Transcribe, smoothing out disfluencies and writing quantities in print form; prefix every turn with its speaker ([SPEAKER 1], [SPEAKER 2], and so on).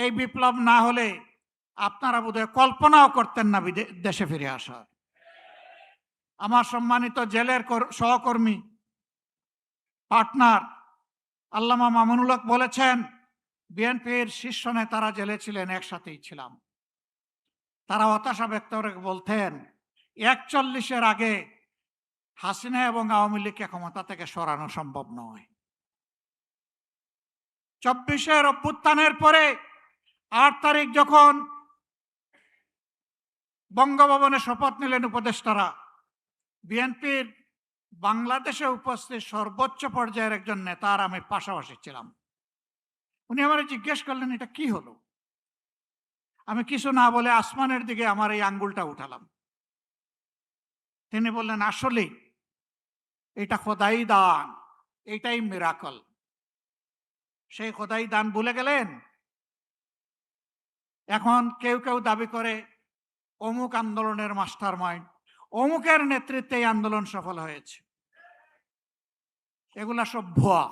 [SPEAKER 1] এই বিপ্লব না হলে আপনারা বোধহয় কল্পনাও করতেন না দেশে ফিরে আসা। আমার সম্মানিত জেলের সহকর্মী পার্টনার আল্লামা মামুনুল হক বলেছেন, বিএনপির শীর্ষ নেতারা জেলে ছিলেন, একসাথেই ছিলাম। তারা হতাশা ব্যক্ত করে বলতেন 41-এর আগে হাসিনা এবং আওয়ামী লীগকে ক্ষমতা থেকে সরানো সম্ভব নয়। 24-এর অভ্যুত্থানের পরে 8 তারিখ যখন বঙ্গভবনে শপথ নিলেন উপদেষ্টারা, বিএনপির বাংলাদেশে উপস্থিত সর্বোচ্চ পর্যায়ের একজন নেতা আর আমি পাশাপাশি ছিলাম। উনি আমার জিজ্ঞেস করলেন, এটা কি হলো? আমি কিছু না বলে আসমানের দিকে আমার এই আঙ্গুলটা উঠালাম। তিনি বললেন, আসলে এটা খোদাই দান, এটাই মিরাকল। সেই খোদাই দান ভুলে গেলেন? এখন কেউ কেউ দাবি করে অমুক আন্দোলনের মাস্টার মাইন্ড, অমুকের নেতৃত্বে এই আন্দোলন সফল হয়েছে। এগুলা সব ভুয়া।